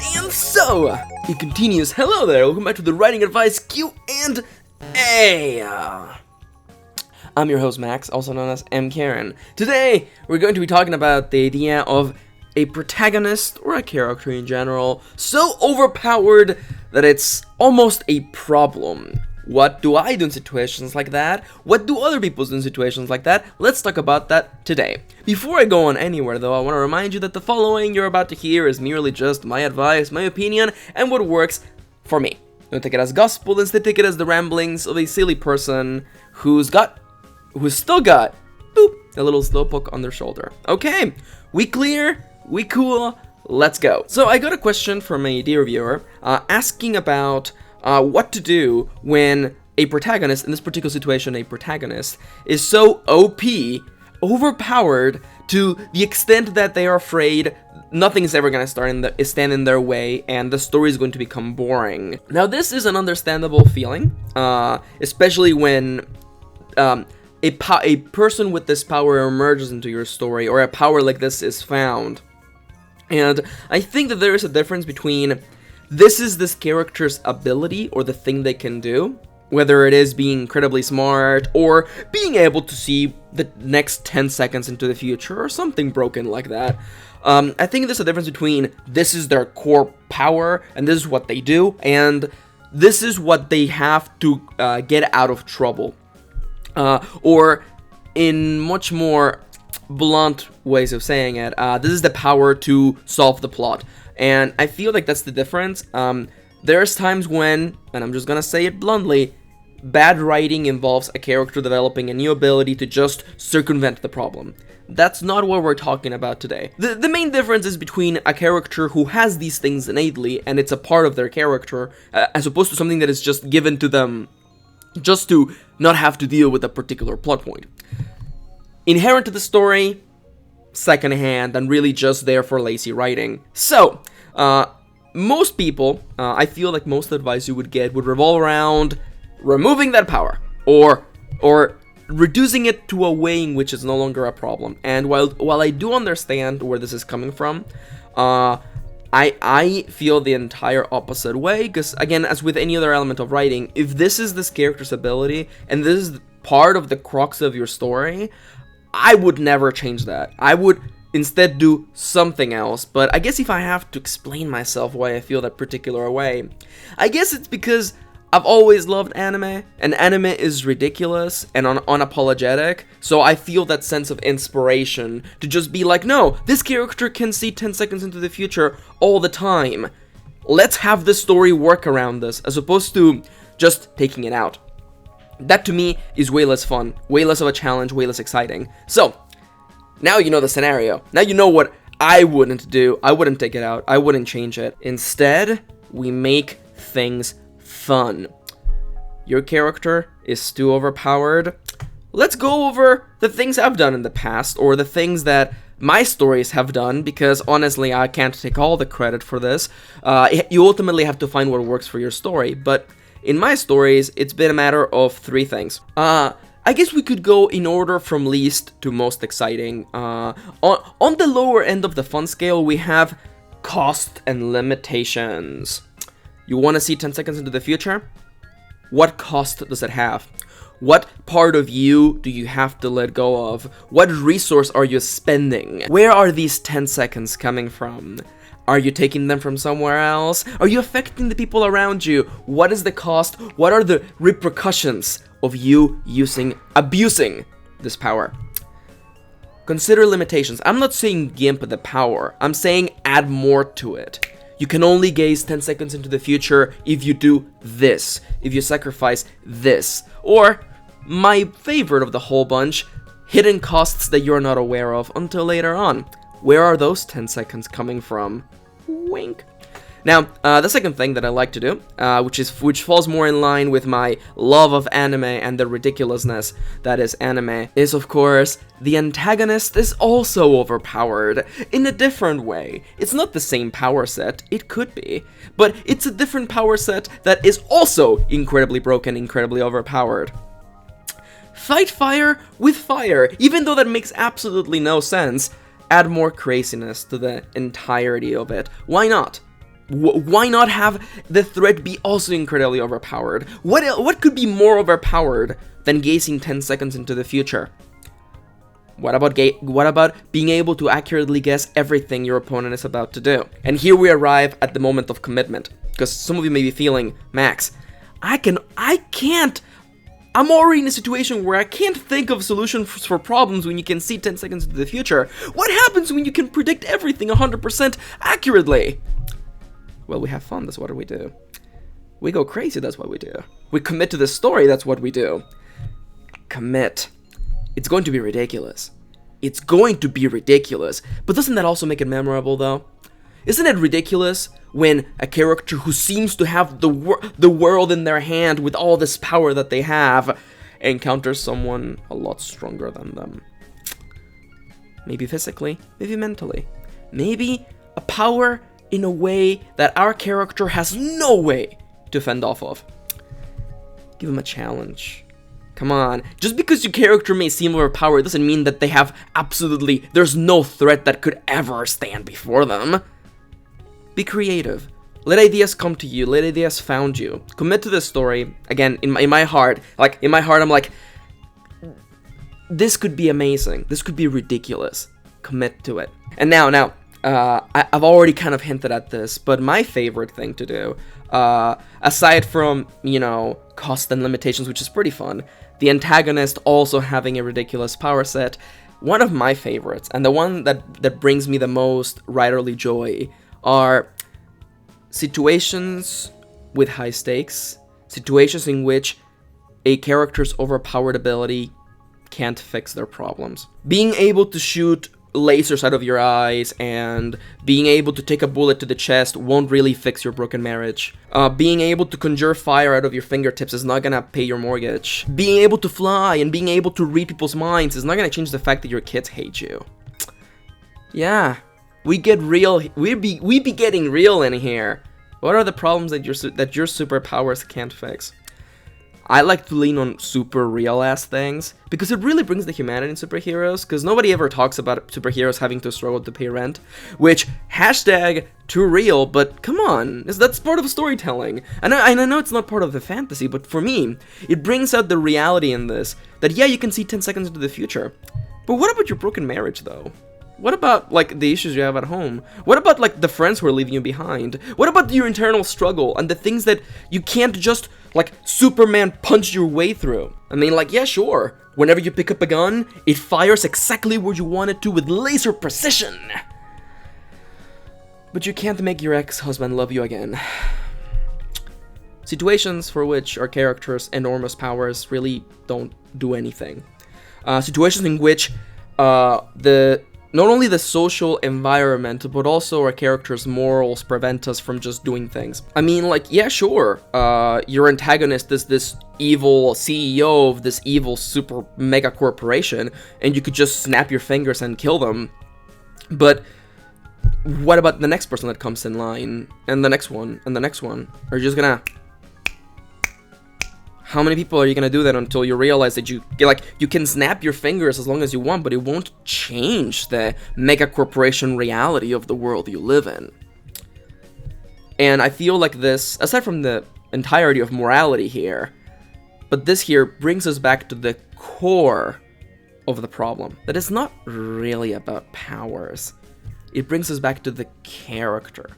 And so, it continues. Hello there, welcome back to the Writing Advice Q&A. I'm your host Max, also known as M. Karen. Today, we're going to be talking about the idea of a protagonist, or a character in general, so overpowered that it's almost a problem. What do I do in situations like that? What do other people do in situations like that? Let's talk about that today. Before I go on anywhere though, I want to remind you that the following you're about to hear is merely just my advice, my opinion, and what works for me. Don't take it as gospel, instead take it as the ramblings of a silly person who's still got, boop, a little slowpoke on their shoulder. Okay, we clear? We cool? Let's go. So I got a question from a dear viewer asking about what to do when a protagonist, in this particular situation a protagonist, is so OP, overpowered to the extent that they are afraid nothing is ever going to stand in their way and the story is going to become boring. Now this is an understandable feeling, especially when a person with this power emerges into your story, or a power like this is found. And I think that there is a difference between this is this character's ability, or the thing they can do, whether it is being incredibly smart, or being able to see the next 10 seconds into the future, or something broken like that. I think there's a difference between this is their core power, and this is what they do, and this is what they have to get out of trouble. Or in much more blunt ways of saying it, this is the power to solve the plot. And I feel like that's the difference. There's times when, and I'm just gonna say it bluntly, bad writing involves a character developing a new ability to just circumvent the problem. That's not what we're talking about today. The main difference is between a character who has these things innately, and it's a part of their character, as opposed to something that is just given to them just to not have to deal with a particular plot point. Inherent to the story, secondhand, and really just there for lazy writing. So, most people, I feel like most advice you would get would revolve around removing that power, or reducing it to a way in which it's no longer a problem. And while I do understand where this is coming from, I feel the entire opposite way, because again, as with any other element of writing, if this is this character's ability, and this is part of the crux of your story, I would never change that. I would instead do something else. But I guess if I have to explain myself why I feel that particular way, I guess it's because I've always loved anime, and anime is ridiculous and unapologetic, so I feel that sense of inspiration to just be like, no, this character can see 10 seconds into the future all the time. Let's have the story work around this, as opposed to just taking it out. That to me is way less fun, way less of a challenge, way less exciting. So, now you know the scenario. Now you know what I wouldn't do. I wouldn't take it out. I wouldn't change it. Instead, we make things fun. Your character is too overpowered. Let's go over the things I've done in the past, or the things that my stories have done, because honestly, I can't take all the credit for this. You ultimately have to find what works for your story, but in my stories, it's been a matter of three things. I guess we could go in order from least to most exciting. On the lower end of the fun scale, we have cost and limitations. You want to see 10 seconds into the future? What cost does it have? What part of you do you have to let go of? What resource are you spending? Where are these 10 seconds coming from? Are you taking them from somewhere else? Are you affecting the people around you? What is the cost? What are the repercussions of you abusing this power? Consider limitations. I'm not saying gimp the power. I'm saying add more to it. You can only gaze 10 seconds into the future if you do this, if you sacrifice this. Or, my favorite of the whole bunch, hidden costs that you're not aware of until later on. Where are those 10 seconds coming from? Wink. Now, the second thing that I like to do, which falls more in line with my love of anime and the ridiculousness that is anime, is of course, the antagonist is also overpowered in a different way. It's not the same power set, it could be, but it's a different power set that is also incredibly broken, incredibly overpowered. Fight fire with fire, even though that makes absolutely no sense. Add more craziness to the entirety of it. Why not? Why not have the threat be also incredibly overpowered? What could be more overpowered than gazing 10 seconds into the future? What about being able to accurately guess everything your opponent is about to do? And here we arrive at the moment of commitment, because some of you may be feeling, Max, I'm already in a situation where I can't think of solutions for problems when you can see 10 seconds into the future. What happens when you can predict everything 100% accurately? Well, we have fun, that's what we do. We go crazy, that's what we do. We commit to the story, that's what we do. Commit. It's going to be ridiculous. It's going to be ridiculous. But doesn't that also make it memorable, though? Isn't it ridiculous when a character who seems to have the world in their hand with all this power that they have encounters someone a lot stronger than them? Maybe physically, maybe mentally. Maybe a power in a way that our character has no way to fend off of. Give him a challenge. Come on. Just because your character may seem overpowered doesn't mean that they have there's no threat that could ever stand before them. Be creative. Let ideas come to you. Let ideas found you. Commit to this story. Again, in my heart, I'm like, this could be amazing. This could be ridiculous. Commit to it. And now, I've already kind of hinted at this, but my favorite thing to do, aside from, cost and limitations, which is pretty fun, the antagonist also having a ridiculous power set, one of my favorites, and the one that brings me the most writerly joy, are situations with high stakes, situations in which a character's overpowered ability can't fix their problems. Being able to shoot lasers out of your eyes and being able to take a bullet to the chest won't really fix your broken marriage. Being able to conjure fire out of your fingertips is not gonna pay your mortgage. Being able to fly and being able to read people's minds is not gonna change the fact that your kids hate you. Yeah, we get real. We be getting real in here. What are the problems that your superpowers can't fix? I like to lean on super real-ass things, because it really brings the humanity in superheroes, because nobody ever talks about superheroes having to struggle to pay rent, which, #too real, but come on, that's part of storytelling. And I know it's not part of the fantasy, but for me, it brings out the reality in this, that yeah, you can see 10 seconds into the future, but what about your broken marriage, though? What about, the issues you have at home? What about, the friends who are leaving you behind? What about your internal struggle and the things that you can't just, Superman punch your way through? I mean, yeah, sure. Whenever you pick up a gun, it fires exactly where you want it to with laser precision. But you can't make your ex-husband love you again. Situations for which our characters' enormous powers really don't do anything. Situations in which not only the social environment, but also our characters' morals prevent us from just doing things. I mean, yeah, sure, your antagonist is this evil CEO of this evil super mega corporation, and you could just snap your fingers and kill them. But what about the next person that comes in line, and the next one, and the next one? Are you just gonna... How many people are you gonna do that until you realize that you can snap your fingers as long as you want, but it won't change the mega corporation reality of the world you live in? And I feel like this, aside from the entirety of morality here, but this here brings us back to the core of the problem. That it's not really about powers. It brings us back to the character.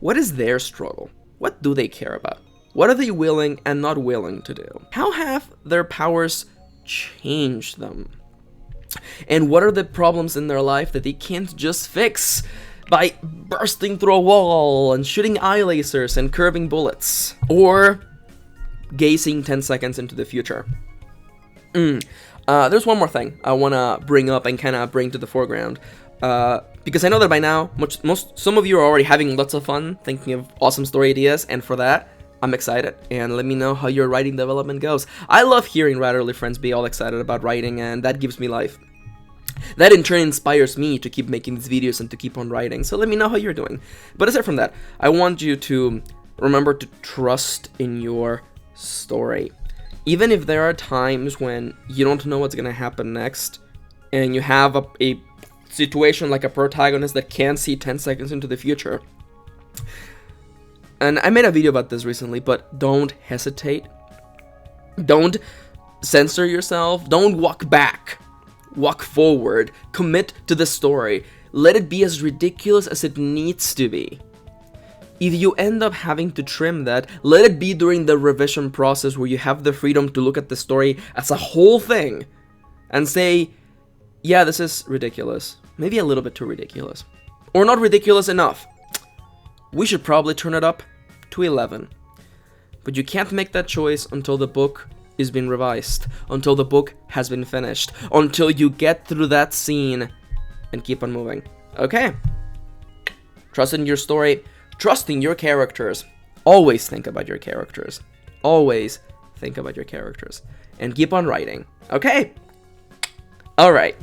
What is their struggle? What do they care about? What are they willing and not willing to do? How have their powers changed them? And what are the problems in their life that they can't just fix by bursting through a wall and shooting eye lasers and curving bullets? Or gazing 10 seconds into the future? There's one more thing I want to bring up and kind of bring to the foreground. Because I know that by now, some of you are already having lots of fun thinking of awesome story ideas, and for that, I'm excited, and let me know how your writing development goes. I love hearing writerly friends be all excited about writing, and that gives me life. That in turn inspires me to keep making these videos and to keep on writing, so let me know how you're doing. But aside from that, I want you to remember to trust in your story. Even if there are times when you don't know what's gonna happen next, and you have a situation like a protagonist that can't see 10 seconds into the future, and I made a video about this recently, but don't hesitate. Don't censor yourself. Don't walk back. Walk forward. Commit to the story. Let it be as ridiculous as it needs to be. If you end up having to trim that, let it be during the revision process where you have the freedom to look at the story as a whole thing and say, yeah, this is ridiculous. Maybe a little bit too ridiculous. Or not ridiculous enough. We should probably turn it up to 11. But you can't make that choice until the book is being revised, until the book has been finished, until you get through that scene and keep on moving. Okay? Trust in your story. Trust in your characters. Always think about your characters. Always think about your characters. And keep on writing. Okay? Alright.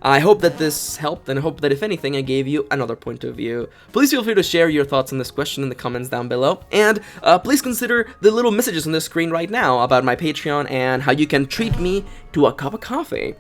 I hope that this helped, and I hope that if anything I gave you another point of view. Please feel free to share your thoughts on this question in the comments down below, and please consider the little messages on the screen right now about my Patreon and how you can treat me to a cup of coffee.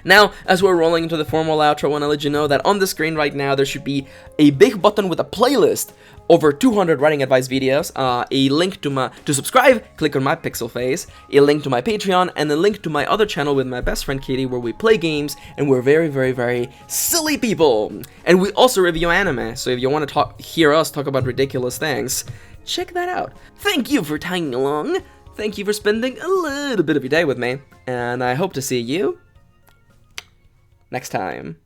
Now, as we're rolling into the formal outro, I want to let you know that on the screen right now there should be a big button with a playlist, over 200 writing advice videos, a link to subscribe, click on my pixel face, a link to my Patreon, and a link to my other channel with my best friend Katie where we play games and we're very, very, very silly people. And we also review anime, so if you want to hear us talk about ridiculous things, check that out. Thank you for tagging along, thank you for spending a little bit of your day with me, and I hope to see you next time.